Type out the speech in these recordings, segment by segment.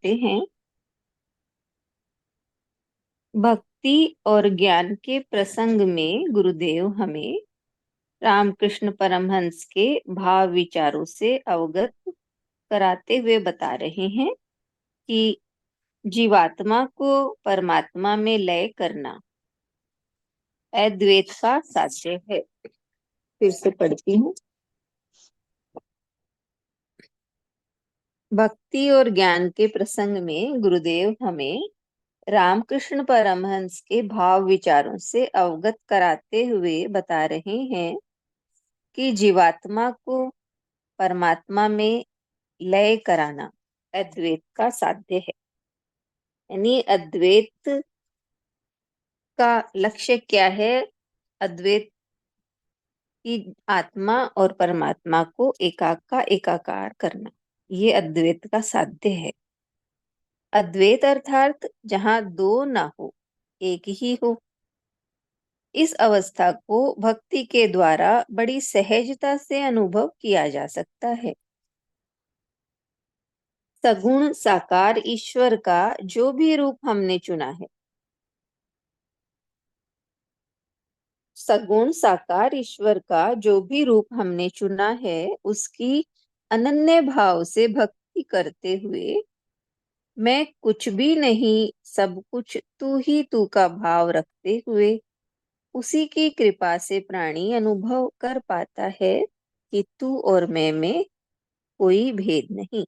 करते हैं। भक्ति और ज्ञान के प्रसंग में गुरुदेव हमें रामकृष्ण परमहंस के भाव विचारों से अवगत कराते हुए बता रहे हैं कि जीवात्मा को परमात्मा में लय करना अद्वैत का साध्य है। फिर से पढ़ती हूँ। भक्ति और ज्ञान के प्रसंग में गुरुदेव हमें रामकृष्ण परमहंस के भाव विचारों से अवगत कराते हुए बता रहे हैं कि जीवात्मा को परमात्मा में लय कराना अद्वैत का साध्य है। यानी अद्वैत का लक्ष्य क्या है? अद्वैत की आत्मा और परमात्मा को एकाकार करना, ये अद्वैत का साध्य है। अद्वैत अर्थात जहां दो ना हो, एक ही हो। इस अवस्था को भक्ति के द्वारा बड़ी सहजता से अनुभव किया जा सकता है। सगुण साकार ईश्वर का जो भी रूप हमने चुना है, सगुण साकार ईश्वर का जो भी रूप हमने चुना है, उसकी अनन्य भाव से भक्ति करते हुए मैं कुछ भी नहीं, सब कुछ तू ही तू का भाव रखते हुए उसी की कृपा से प्राणी अनुभव कर पाता है कि तू और मैं में कोई भेद नहीं।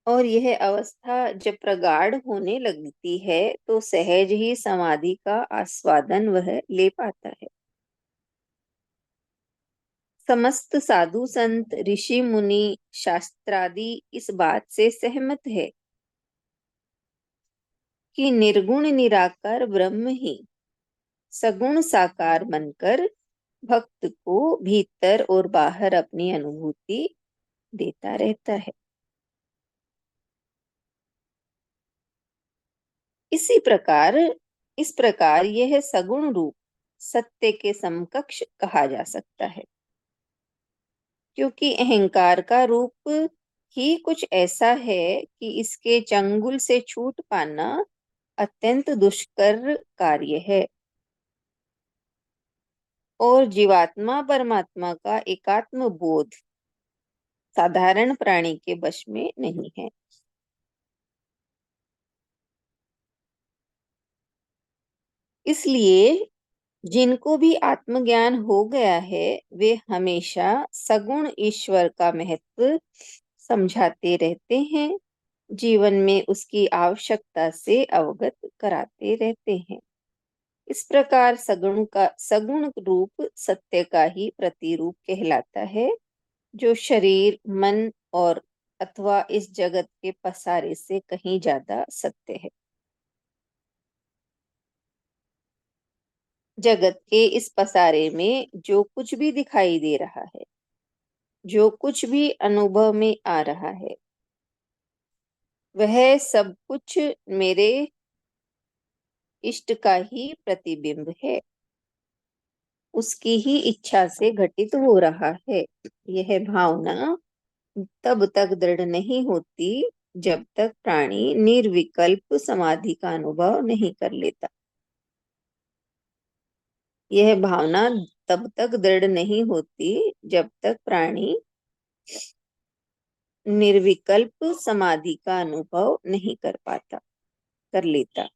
और यह अवस्था जब प्रगाढ़ होने लगती है तो सहज ही समाधि का आस्वादन वह ले पाता है। समस्त साधु संत ऋषि मुनि शास्त्रादि इस बात से सहमत है कि निर्गुण निराकार ब्रह्म ही सगुण साकार बनकर भक्त को भीतर और बाहर अपनी अनुभूति देता रहता है। इस प्रकार यह सगुण रूप सत्य के समकक्ष कहा जा सकता है, क्योंकि अहंकार का रूप ही कुछ ऐसा है कि इसके चंगुल से छूट पाना अत्यंत दुष्कर कार्य है। और जीवात्मा परमात्मा का एकात्म बोध साधारण प्राणी के वश में नहीं है। इसलिए जिनको भी आत्मज्ञान हो गया है, वे हमेशा सगुण ईश्वर का महत्व समझाते रहते हैं, जीवन में उसकी आवश्यकता से अवगत कराते रहते हैं। इस प्रकार सगुण रूप सत्य का ही प्रतिरूप कहलाता है, जो शरीर मन और अथवा इस जगत के पसारे से कहीं ज्यादा सत्य है। जगत के इस पसारे में जो कुछ भी दिखाई दे रहा है, जो कुछ भी अनुभव में आ रहा है, वह सब कुछ मेरे इष्ट का ही प्रतिबिंब है, उसकी ही इच्छा से घटित हो रहा है। यह भावना तब तक दृढ़ नहीं होती जब तक प्राणी निर्विकल्प समाधि का अनुभव नहीं कर लेता। यह भावना तब तक दृढ़ नहीं होती जब तक प्राणी निर्विकल्प समाधि का अनुभव नहीं कर लेता।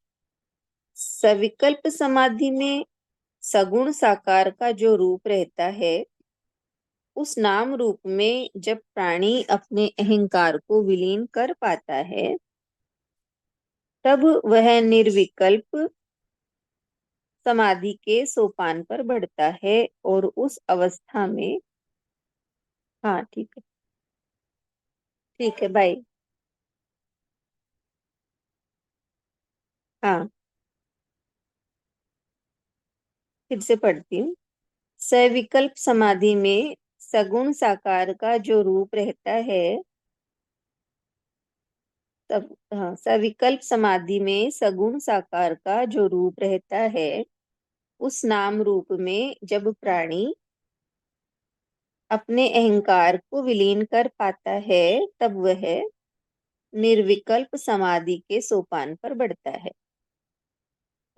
सविकल्प समाधि में सगुण साकार का जो रूप रहता है, उस नाम रूप में जब प्राणी अपने अहंकार को विलीन कर पाता है, तब वह निर्विकल्प समाधि के सोपान पर बढ़ता है। और उस अवस्था में, हाँ ठीक है बाय। हाँ, फिर से पढ़ती हूँ। सविकल्प समाधि में सगुण साकार का जो रूप रहता है, तब हाँ, सविकल्प समाधि में सगुण साकार का जो रूप रहता है, उस नाम रूप में जब प्राणी अपने अहंकार को विलीन कर पाता है, तब वह निर्विकल्प समाधि के सोपान पर बढ़ता है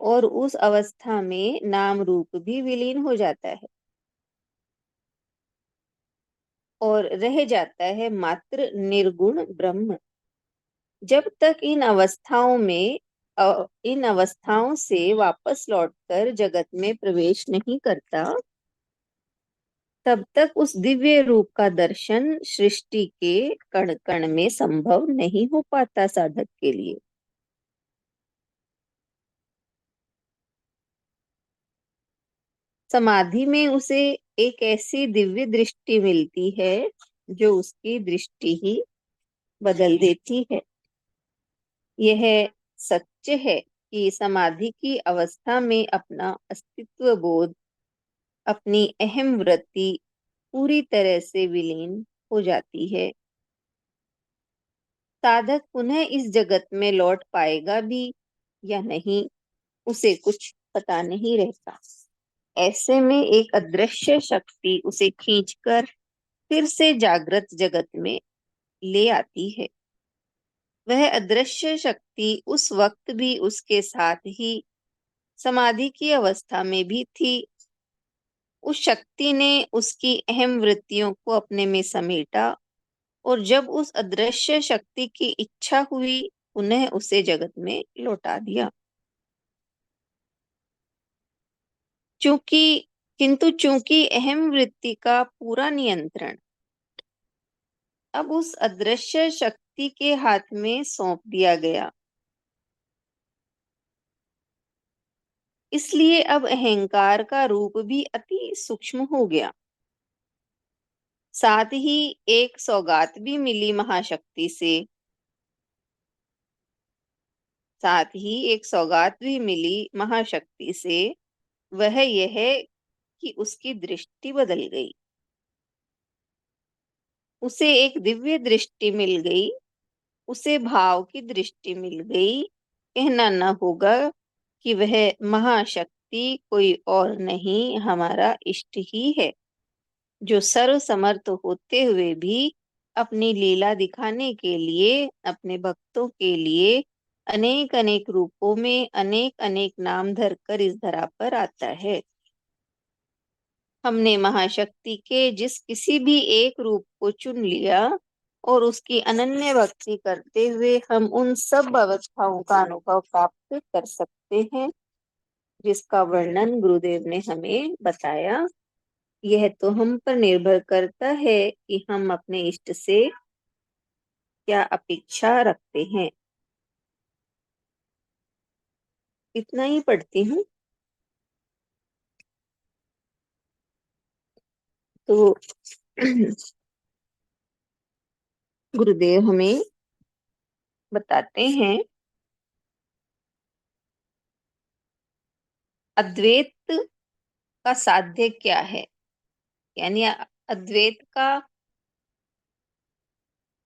और उस अवस्था में नाम रूप भी विलीन हो जाता है और रह जाता है मात्र निर्गुण ब्रह्म। जब तक इन अवस्थाओं से वापस लौटकर जगत में प्रवेश नहीं करता, तब तक उस दिव्य रूप का दर्शन सृष्टि के कण कण में संभव नहीं हो पाता साधक के लिए। समाधि में उसे एक ऐसी दिव्य दृष्टि मिलती है जो उसकी दृष्टि ही बदल देती है। यह सच है कि समाधि की अवस्था में अपना अस्तित्व बोध, अपनी अहम वृत्ति पूरी तरह से विलीन हो जाती है। साधक पुनः इस जगत में लौट पाएगा भी या नहीं, उसे कुछ पता नहीं रहता। ऐसे में एक अदृश्य शक्ति उसे खींचकर फिर से जागृत जगत में ले आती है। वह अदृश्य शक्ति उस वक्त भी उसके साथ ही समाधि की अवस्था में भी थी। उस शक्ति ने उसकी अहम वृत्तियों को अपने में समेटा और जब उस अदृश्य शक्ति की इच्छा हुई, उन्हें उसे जगत में लौटा दिया। चूंकि किंतु चूंकि अहम वृत्ति का पूरा नियंत्रण अब उस अदृश्य शक्ति के हाथ में सौंप दिया गया, इसलिए अब अहंकार का रूप भी अति सूक्ष्म हो गया। साथ ही एक सौगात भी मिली महाशक्ति से। साथ ही एक सौगात भी मिली महाशक्ति से, वह यह कि उसकी दृष्टि बदल गई। उसे एक दिव्य दृष्टि मिल गई, उसे भाव की दृष्टि मिल गई। कहना न होगा कि वह महाशक्ति कोई और नहीं, हमारा इष्ट ही है, जो सर्वसमर्थ होते हुए भी अपनी लीला दिखाने के लिए अपने भक्तों के लिए अनेक अनेक रूपों में अनेक अनेक नाम धरकर इस धरा पर आता है। हमने महाशक्ति के जिस किसी भी एक रूप को चुन लिया और उसकी अनन्य भक्ति करते हुए हम उन सब अवस्थाओं का अनुभव प्राप्त कर सकते हैं जिसका वर्णन गुरुदेव ने हमें बताया। यह तो हम पर निर्भर करता है कि हम अपने इष्ट से क्या अपेक्षा रखते हैं। इतना ही पढ़ती हूँ। तो गुरुदेव हमें बताते हैं अद्वैत का साध्य क्या है, यानी अद्वैत का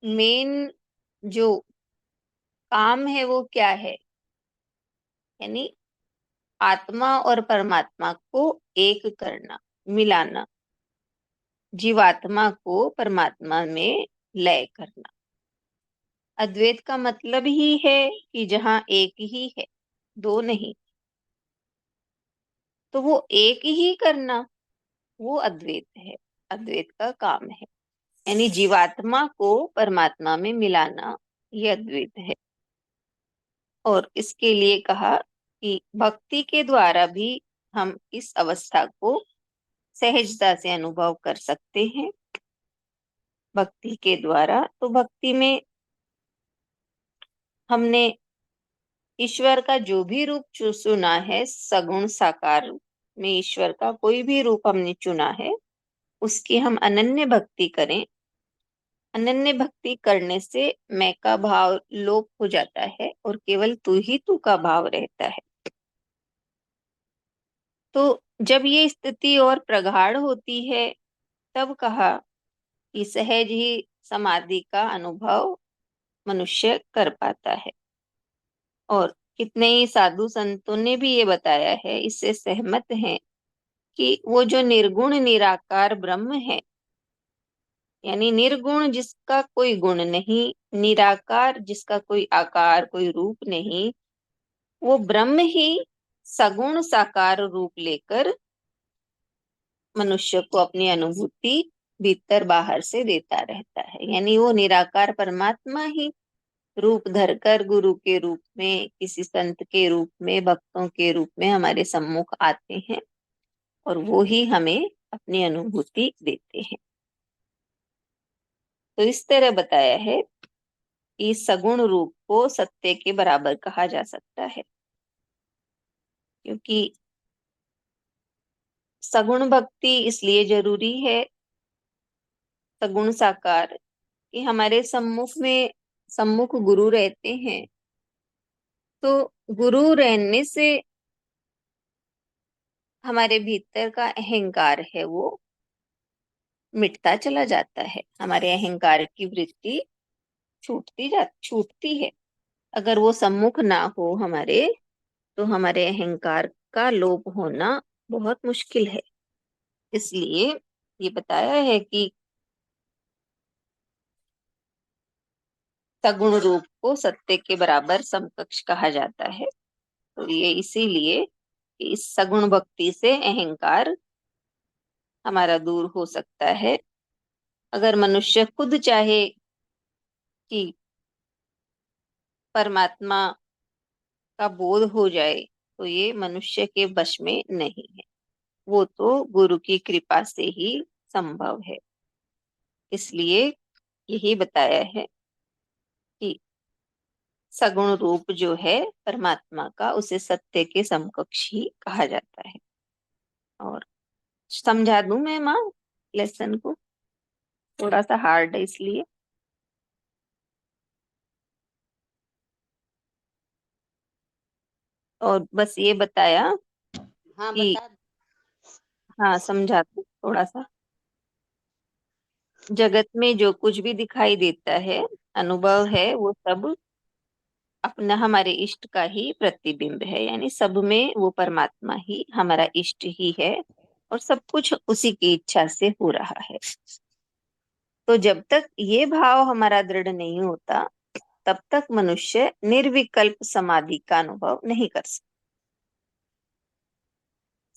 मेन जो काम है वो क्या है, यानी आत्मा और परमात्मा को एक करना, मिलाना, जीवात्मा को परमात्मा में लय करना। अद्वैत का मतलब ही है कि जहाँ एक ही है, दो नहीं, तो वो एक ही करना, वो अद्वैत है, अद्वैत का काम है। यानी जीवात्मा को परमात्मा में मिलाना, ये अद्वैत है। और इसके लिए कहा कि भक्ति के द्वारा भी हम इस अवस्था को सहजता से अनुभव कर सकते हैं। भक्ति के द्वारा, तो भक्ति में हमने ईश्वर का जो भी रूप चुना है, सगुण साकार में ईश्वर का कोई भी रूप हमने चुना है, उसकी हम अनन्य भक्ति करें। अनन्य भक्ति करने से मैं का भाव लोप हो जाता है और केवल तू ही तू का भाव रहता है। तो जब ये स्थिति और प्रगाढ़ होती है, तब कहा कि सहज ही समाधि का अनुभव मनुष्य कर पाता है। और कितने ही साधु संतों ने भी ये बताया है, इससे सहमत हैं कि वो जो निर्गुण निराकार ब्रह्म है, यानी निर्गुण जिसका कोई गुण नहीं, निराकार जिसका कोई आकार कोई रूप नहीं, वो ब्रह्म ही सगुण साकार रूप लेकर मनुष्य को अपनी अनुभूति भीतर बाहर से देता रहता है। यानी वो निराकार परमात्मा ही रूप धरकर गुरु के रूप में, किसी संत के रूप में, भक्तों के रूप में हमारे सम्मुख आते हैं और वो ही हमें अपनी अनुभूति देते हैं। तो इस तरह बताया है कि सगुण रूप को सत्य के बराबर कहा जा सकता है, क्योंकि सगुण भक्ति इसलिए जरूरी है, सगुण साकार, कि हमारे सम्मुख गुरु रहते हैं। तो गुरु रहने से हमारे भीतर का अहंकार है वो मिटता चला जाता है, हमारे अहंकार की वृत्ति छूटती है। अगर वो सम्मुख ना हो हमारे, तो हमारे अहंकार का लोप होना बहुत मुश्किल है। इसलिए ये बताया है कि सगुण रूप को सत्य के बराबर समकक्ष कहा जाता है। तो ये इसीलिए कि इस सगुण भक्ति से अहंकार हमारा दूर हो सकता है। अगर मनुष्य खुद चाहे कि परमात्मा का बोध हो जाए, तो ये मनुष्य के वश में नहीं है, वो तो गुरु की कृपा से ही संभव है। इसलिए यही बताया है कि सगुण रूप जो है परमात्मा का, उसे सत्य के समकक्ष ही कहा जाता है। और समझा दूं मैं माँ लेसन को, थोड़ा सा हार्ड है इसलिए। और बस ये बताया हाँ कि बता। हाँ समझा दूं थोड़ा सा। जगत में जो कुछ भी दिखाई देता है, अनुभव है, वो सब अपना हमारे इष्ट का ही प्रतिबिंब है। यानी सब में वो परमात्मा ही हमारा इष्ट ही है और सब कुछ उसी की इच्छा से हो रहा है। तो जब तक ये भाव हमारा दृढ़ नहीं होता, तब तक मनुष्य निर्विकल्प समाधि का अनुभव नहीं कर सकता।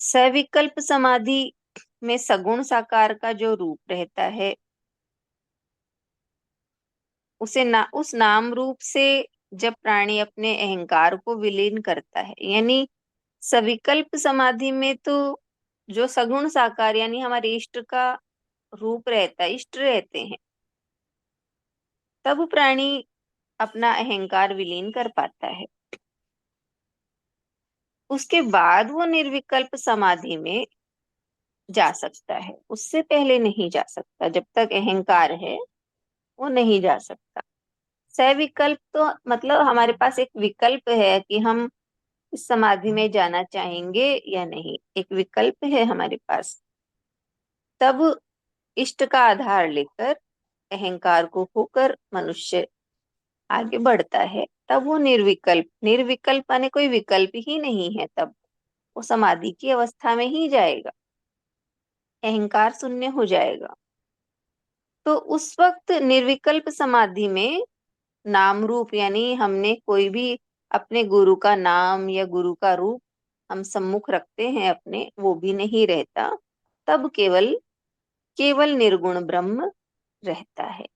सविकल्प समाधि में सगुण साकार का जो रूप रहता है, उस नाम रूप से जब प्राणी अपने अहंकार को विलीन करता है, यानी सविकल्प समाधि में तो जो सगुण साकार यानी हमारे इष्ट का रूप रहता है, इष्ट रहते हैं, तब प्राणी अपना अहंकार विलीन कर पाता है। उसके बाद वो निर्विकल्प समाधि में जा सकता है, उससे पहले नहीं जा सकता। जब तक अहंकार है वो नहीं जा सकता। सविकल्प तो मतलब हमारे पास एक विकल्प है कि हम इस समाधि में जाना चाहेंगे या नहीं, एक विकल्प है हमारे पास। तब इष्ट का आधार लेकर अहंकार को होकर मनुष्य आगे बढ़ता है। तब वो निर्विकल्प माने कोई विकल्प ही नहीं है, तब वो समाधि की अवस्था में ही जाएगा, अहंकार शून्य हो जाएगा। तो उस वक्त निर्विकल्प समाधि में नाम रूप यानी हमने कोई भी अपने गुरु का नाम या गुरु का रूप हम सम्मुख रखते हैं अपने, वो भी नहीं रहता। तब केवल केवल निर्गुण ब्रह्म रहता है।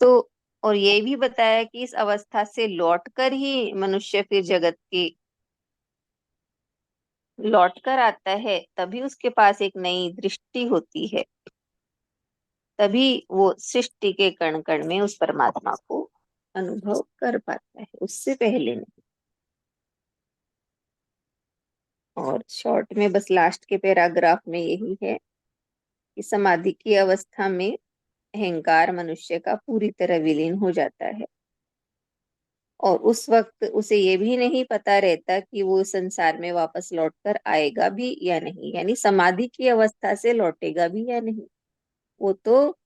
तो और ये भी बताया कि इस अवस्था से लौटकर ही मनुष्य फिर जगत की लौट कर आता है, तभी उसके पास एक नई दृष्टि होती है, तभी वो सृष्टि के कण कण में उस परमात्मा को अनुभव कर पाता है, उससे पहले नहीं। और शॉर्ट में बस लास्ट के पैराग्राफ में यही है कि समाधि की अवस्था में अहंकार मनुष्य का पूरी तरह विलीन हो जाता है और उस वक्त उसे ये भी नहीं पता रहता कि वो संसार में वापस लौटकर आएगा भी या नहीं, यानी समाधि की अवस्था से लौटेगा भी या नहीं। वो तो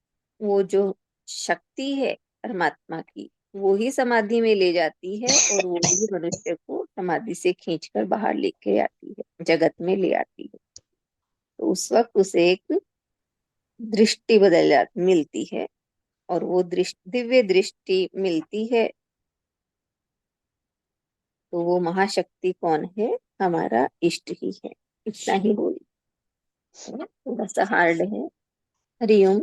वो जो शक्ति है परमात्मा की, वो ही समाधि में ले जाती है और वो ही मनुष्य को समाधि से खींचकर बाहर लेके आती है, जगत में ले आती है। तो उस वक्त उसे एक दृष्टि बदल जाती मिलती है, और वो दृष्टि दिव्य दृष्टि मिलती है। तो वो महाशक्ति कौन है? हमारा इष्ट ही है। इतना ही बोली, थोड़ा सा हार्ड है। हरिओम।